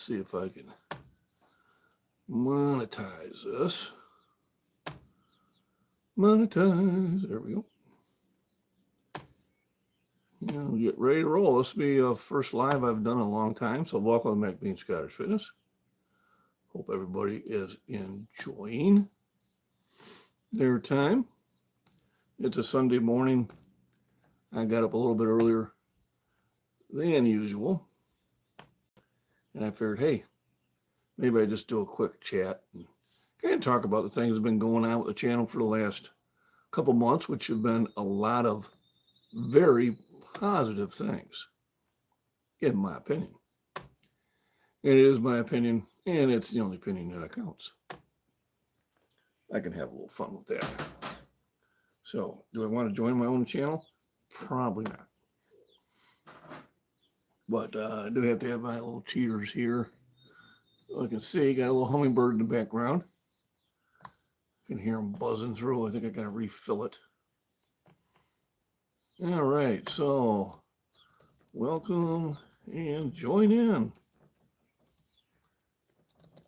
See if I can monetize this. Monetize. There we go. We'll get ready to roll. This will be the first live I've done in a long time. So welcome to MacBean Scottish Fitness. Hope everybody is enjoying their time. It's a Sunday morning. I got up a little bit earlier than usual. And I figured, hey, maybe I just do a quick chat and kind of talk about the things that have been going on with the channel for the last couple months, which have been a lot of very positive things, in my opinion. It is my opinion, and it's the only opinion that counts. I can have a little fun with that. So, do I want to join my own channel? Probably not. But I do have to have my little cheaters here. I can see, got a little hummingbird in the background. You can hear them buzzing through. I think I got to refill it. All right, so welcome and join in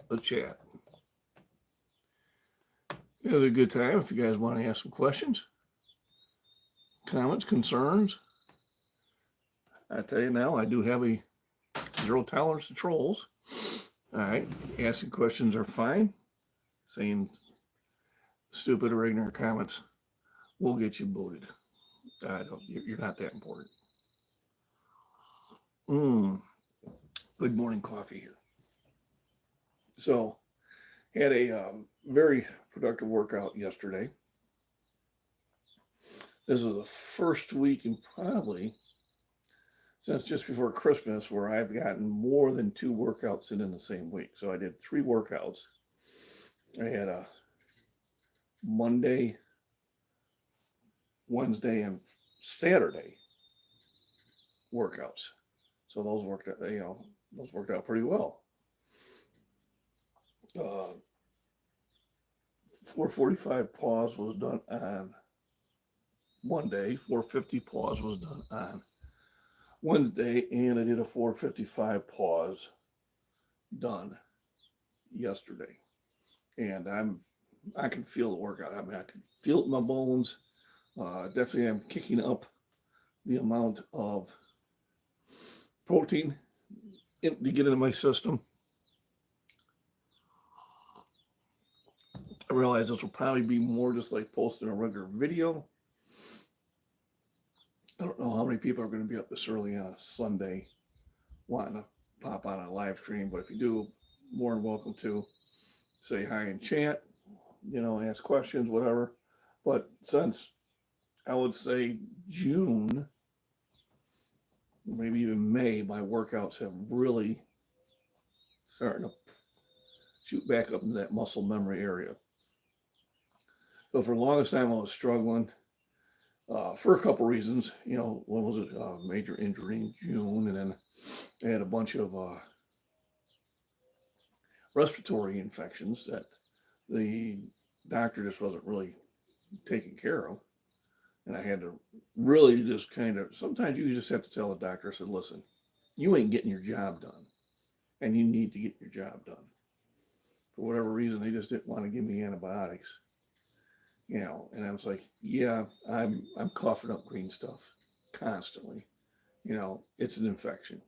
the chat. It was a good time if you guys want to ask some questions, comments, concerns. I tell you now, I do have a zero tolerance to trolls. All right, asking questions are fine. Saying stupid or ignorant comments will get you booted. You're not that important. Good morning coffee here. So, had a very productive workout yesterday. This is the first week in probably since just before Christmas where I've gotten more than 2 workouts in the same week. So I did 3 workouts. I had a Monday, Wednesday, and Saturday workouts. So those worked out, those worked out pretty well. 445 pause was done on Monday. 450 pause was done on Wednesday, and I did a 455 pause done yesterday. And I can feel the workout. I mean, I can feel it in my bones. Definitely I'm kicking up the amount of protein to get into my system. I realize this will probably be more just like posting a regular video. I don't know how many people are going to be up this early on a Sunday wanting to pop on a live stream, but if you do, more than welcome to say hi in chat, ask questions, whatever. But since I would say June, maybe even May, my workouts have really starting to shoot back up into that muscle memory area. So for the longest time I was struggling for a couple reasons. One was a major injury in June, and then I had a bunch of respiratory infections that the doctor just wasn't really taking care of. And I had to really just sometimes you just have to tell the doctor, I said, listen, you ain't getting your job done, and you need to get your job done. For whatever reason, they just didn't want to give me antibiotics. And I was like, yeah, I'm coughing up green stuff constantly. It's an infection.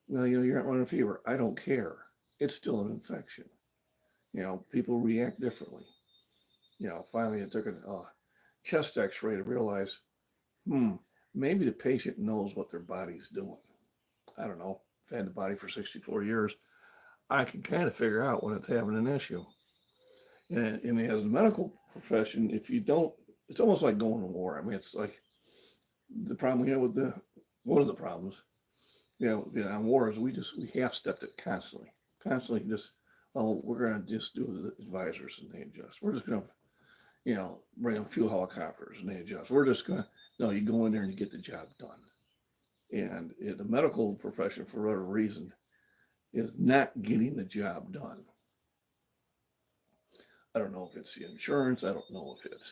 Well, you're not running a fever. I don't care. It's still an infection. People react differently. Finally I took a chest x-ray to realize, maybe the patient knows what their body's doing. I don't know. I've had the body for 64 years. I can kind of figure out when it's having an issue. And as a medical profession, if you don't, it's almost like going to war. I mean, it's like the problem we have with one of the problems, on war is we half-stepped it constantly just, we're going to just do the advisors and they adjust. We're just going to, bring a few helicopters and they adjust. We're just going to, no, you go in there and you get the job done. And the medical profession, for whatever reason, is not getting the job done. I don't know if it's the insurance. I don't know if it's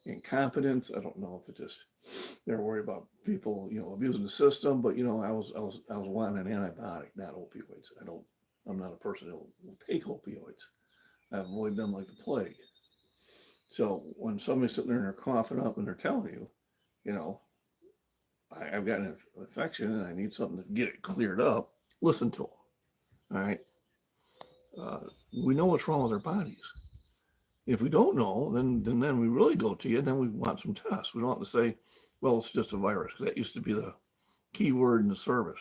incompetence. I don't know if it's just they're worried about people, abusing the system. But I was wanting an antibiotic, not opioids. I'm not a person who will take opioids. I avoid them like the plague. So when somebody's sitting there and they're coughing up and they're telling you, you know, I've got an infection and I need something to get it cleared up, listen to them. All right. Uh, we know what's wrong with our bodies. If we don't know, then we really go to you, and then we want some tests. We don't want to say, well, it's just a virus, because that used to be the key word in the service.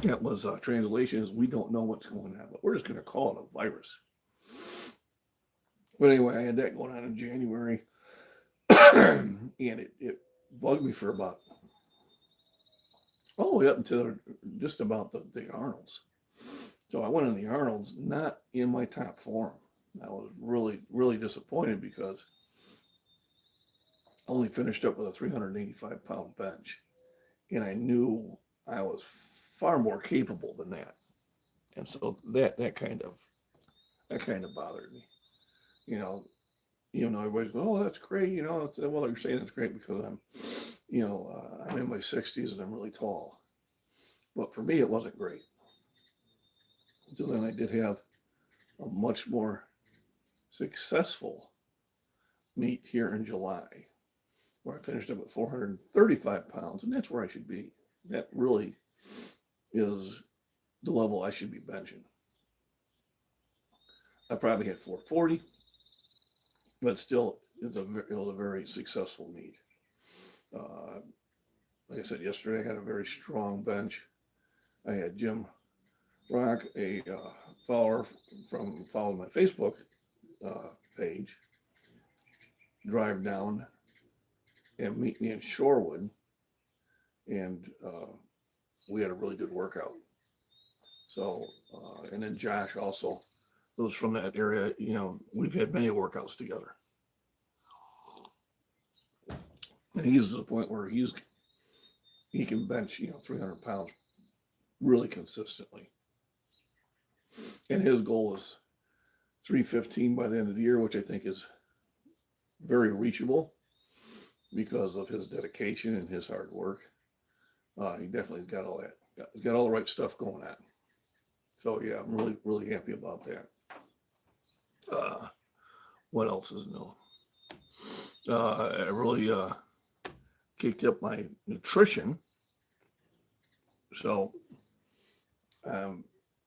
That was translation is we don't know what's going on, but we're just going to call it a virus. But anyway, I had that going on in January, and it bugged me for about all the way up until just about the Arnold's. So I went in the Arnold's, not in my top form. I was really, really disappointed because I only finished up with a 385-pound bench, and I knew I was far more capable than that. And so that kind of bothered me. You know, even though everybody's going, oh, that's great. You know, well, you're saying it's great because I'm in my 60s and I'm really tall. But for me, it wasn't great. So then I did have a much more successful meet here in July, where I finished up at 435 pounds, and that's where I should be. That really is the level I should be benching. I probably hit 440, but still, it was a very successful meet. Like I said yesterday, I had a very strong bench. I had Jim Rock, a follower followed my Facebook page, drive down and meet me in Shorewood, and we had a really good workout. So, and then Josh also, those from that area, you know, we've had many workouts together. And he's to the point where he can bench, 300 pounds really consistently. And his goal is 315 by the end of the year, which I think is very reachable because of his dedication and his hard work. He definitely got all that. He's got all the right stuff going on. So yeah, I'm really, really happy about that. What else is new? I really kicked up my nutrition. So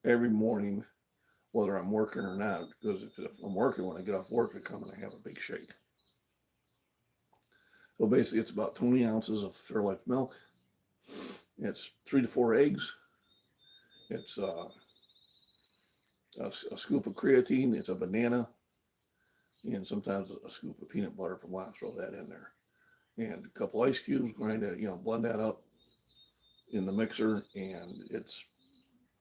every morning, whether I'm working or not, because if I'm working, when I get off work, I come and I have a big shake. So basically, it's about 20 ounces of Fairlife milk. It's 3 to 4 eggs. It's a scoop of creatine. It's a banana, and sometimes a scoop of peanut butter from I'll throw that in there, and a couple ice cubes. Grind that, blend that up in the mixer, and it's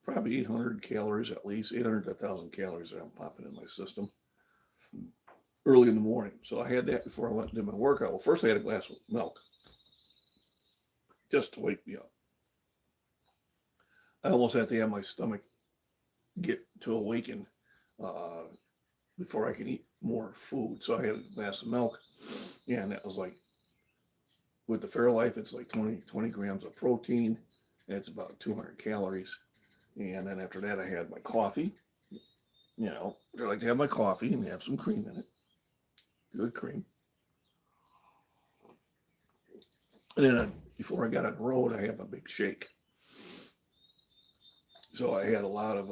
probably 800 calories, at least 800 to 1,000 calories that I'm popping in my system early in the morning. So I had that before I went and did my workout. Well, first I had a glass of milk just to wake me up. I almost had to have my stomach get to awaken before I could eat more food. So I had a glass of milk, and that was like, with the Fairlife, it's like 20 grams of protein, and it's about 200 calories. And then after that, I had my coffee. I like to have my coffee and have some cream in it. Good cream. And then before I got on the road, I had my big shake. So I had a lot of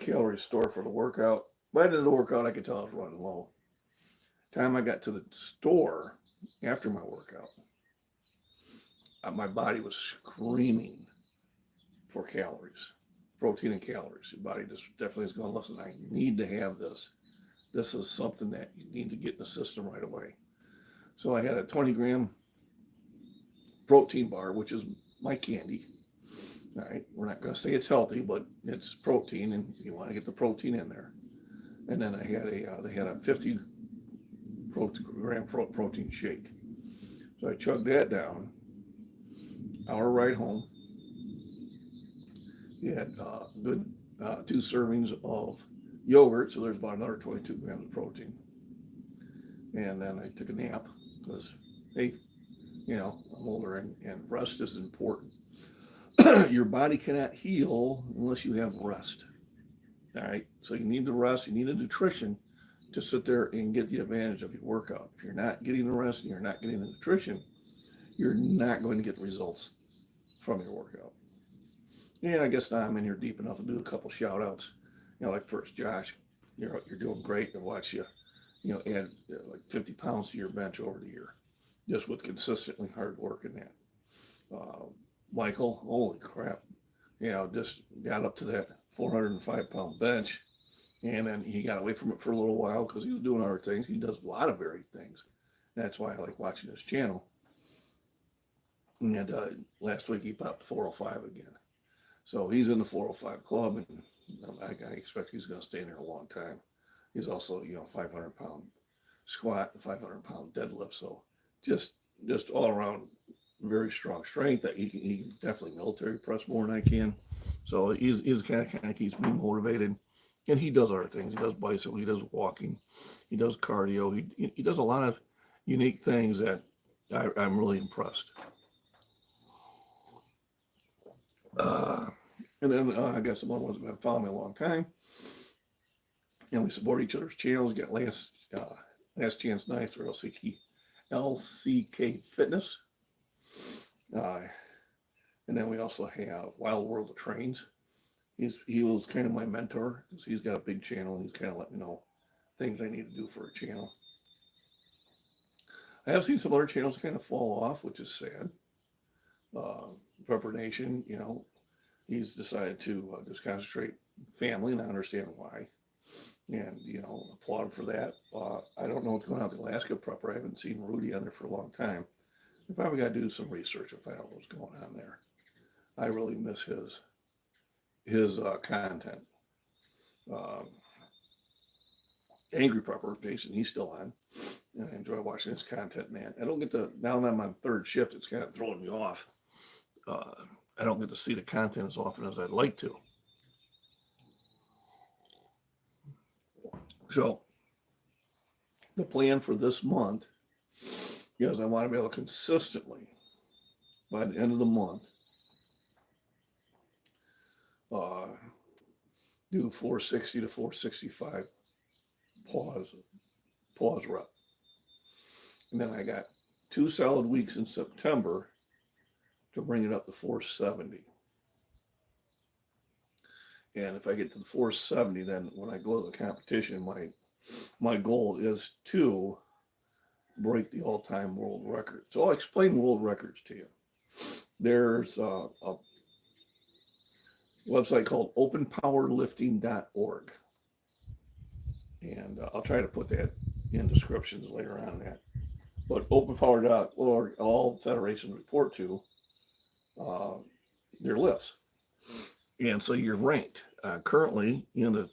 calories stored for the workout. By the end of the workout, I could tell I was running low. Time I got to the store after my workout, my body was screaming for calories, protein and calories. Your body just definitely is going, listen, I need to have this. This is something that you need to get in the system right away. So I had a 20-gram protein bar, which is my candy. All right, we're not going to say it's healthy, but it's protein, and you want to get the protein in there. And then they had a 50-gram protein shake. So I chugged that down. Hour ride home. You had good 2 servings of yogurt, so there's about another 22 grams of protein. And then I took a nap because, hey, I'm older and rest is important. your body cannot heal unless you have rest. All right. So you need the rest, you need the nutrition to sit there and get the advantage of your workout. If you're not getting the rest and you're not getting the nutrition, you're not going to get the results from your workout. And I guess now I'm in here deep enough to do a couple shout outs. Like first, Josh, you're doing great. To watch you, add like 50 pounds to your bench over the year, just with consistently hard work in that. Michael, holy crap, just got up to that 405-pound bench, and then he got away from it for a little while because he was doing other things. He does a lot of varied things. That's why I like watching his channel. And last week he popped 405 again. So he's in the 405 club, and I expect he's going to stay in there a long time. He's also, 500-pound squat, 500-pound deadlift. So just all around very strong strength. That he can definitely military press more than I can. So he's kind of keeps me motivated. And he does other things. He does bicycle. He does walking. He does cardio. He does a lot of unique things that I'm really impressed. And then I got some other ones that have been following me a long time. And we support each other's channels. We got Last Chance Nights, or LCK Fitness. And then we also have Wild World of Trains. He was kind of my mentor, because he's got a big channel, and he's kind of let me know things I need to do for a channel. I have seen some other channels kind of fall off, which is sad. Prepper Nation, he's decided to just concentrate family, and I understand why. And, applaud for that. I don't know what's going on with the Alaska Prepper. I haven't seen Rudy on there for a long time. I probably got to do some research and find out what's going on there. I really miss his content. Angry Prepper, Jason, he's still on. And I enjoy watching his content, man. I don't get to, now that I'm on third shift, it's kind of throwing me off. I don't get to see the content as often as I'd like to. So the plan for this month is I want to be able to consistently, by the end of the month, do 460 to 465 pause rep. And then I got 2 solid weeks in September to bring it up to 470. And if I get to the 470, then when I go to the competition, my goal is to break the all-time world record. So I'll explain world records to you. There's a website called openpowerlifting.org. And I'll try to put that in descriptions later on that. But openpower.org, all federations report to their lifts. And so you're ranked currently in the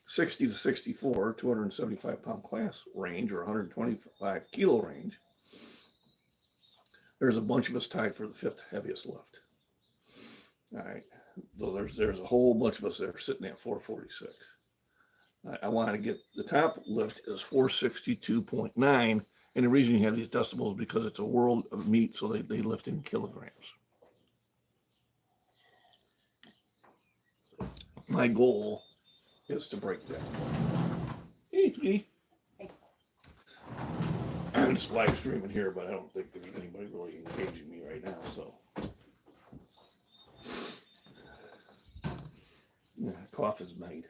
60 to 64, 275-pound class range, or 125 kilo range. There's a bunch of us tied for the 5th heaviest lift. All right. So there's a whole bunch of us that are sitting at 446. I want to get the top lift is 462.9. And the reason you have these decibels is because it's a world of meat, so they lift in kilograms. My goal is to break that. Hey, sweetie. Hey. I'm just live streaming here, but I don't think there's anybody really engaging me right now, so. Yeah, cough is made.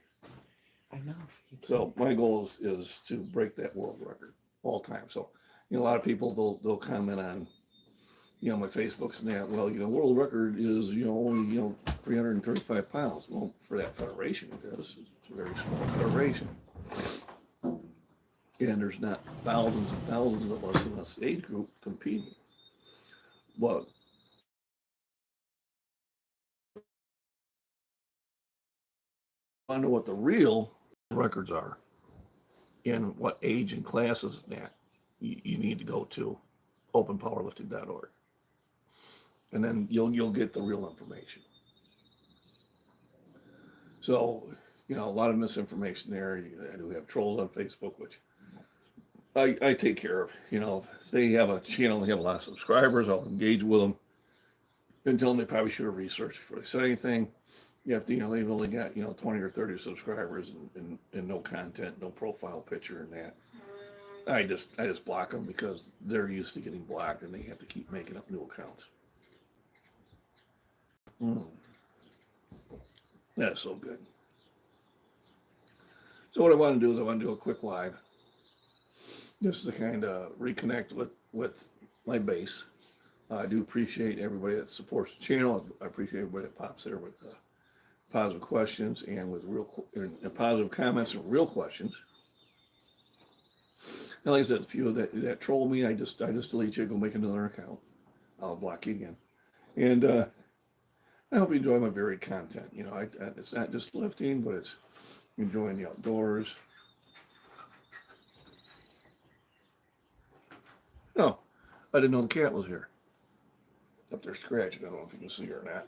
I know. So my goal is to break that world record all time. So, a lot of people, they'll comment on, my Facebooks and that, well, world record is, only, 335 pounds. Well, for that federation, it is. It's a very small federation. And there's not thousands and thousands of us in this age group competing. But I know what the real records are and what age and classes that you need to go to openpowerlifting.org. And then you'll get the real information. So, a lot of misinformation there. I do have trolls on Facebook, which I take care of. If they have a channel, they have a lot of subscribers, I'll engage with them. and tell them they probably should have researched before they said anything. You have to, they've only got, 20 or 30 subscribers and no content, no profile picture and that. I just block them because they're used to getting blocked and they have to keep making up new accounts. That's so good. So what I want to do is I want to do a quick live just to kind of reconnect with my base. I do appreciate everybody that supports the channel. I appreciate everybody that pops there with positive questions and with and positive comments and real questions. And like I said, a few that troll me, I just delete you, go make another account. I'll block you again. And I hope you enjoy my varied content. It's not just lifting, but it's enjoying the outdoors. No, I didn't know the cat was here. Up there scratching. I don't know if you can see her or not.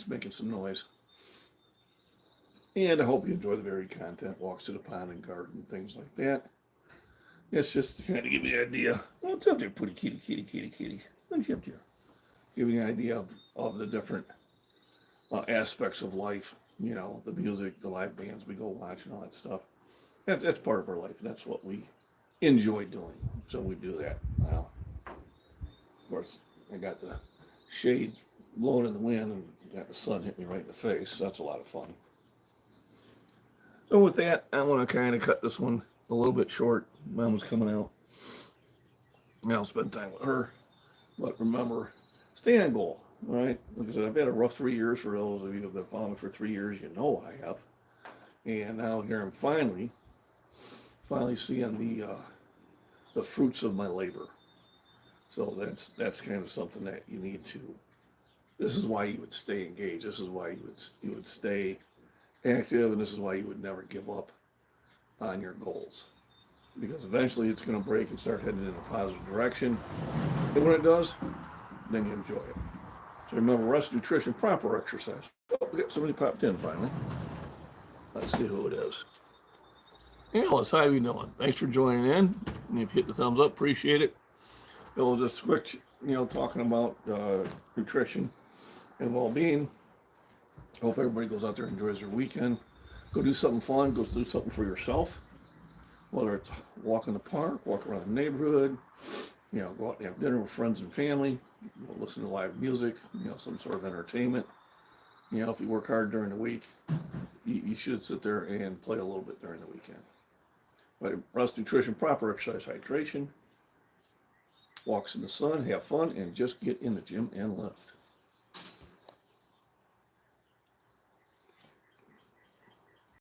Making some noise. And I hope you enjoy the varied content, walks to the pond and garden, things like that. It's just to kind of give you an idea. What's up there, pretty kitty? What's up there? Give you an idea of the different aspects of life. The music, the live bands we go watch and all that stuff. That's part of our life. That's what we enjoy doing. So we do that. Now, of course, I got the shades blowing in the wind and got the sun hit me right in the face. So that's a lot of fun. So with that, I want to kind of cut this one a little bit short. Mom was coming out. I'll spend time with her. But remember, stay on goal, all right? Like I said, I've had a rough 3 years. For those of you that have followed me for 3 years, you know I have. And now here I'm finally seeing the fruits of my labor. So that's kind of something that you need to. This is why you would stay engaged. This is why you would stay active, and this is why you would never give up on your goals. Because eventually it's going to break and start heading in a positive direction. And when it does, then you enjoy it. So remember, rest, nutrition, proper exercise. Oh, we got somebody popped in finally. Let's see who it is. Alice, how you doing? Thanks for joining in. And if you hit the thumbs up, appreciate it. It was just quick, talking about nutrition and well-being. Hope everybody goes out there and enjoys their weekend. Go do something fun. Go do something for yourself. Whether it's walk in the park, walk around the neighborhood, go out and have dinner with friends and family, listen to live music, some sort of entertainment. If you work hard during the week, you should sit there and play a little bit during the weekend. But rest, nutrition, proper exercise, hydration, walks in the sun, have fun, and just get in the gym and lift.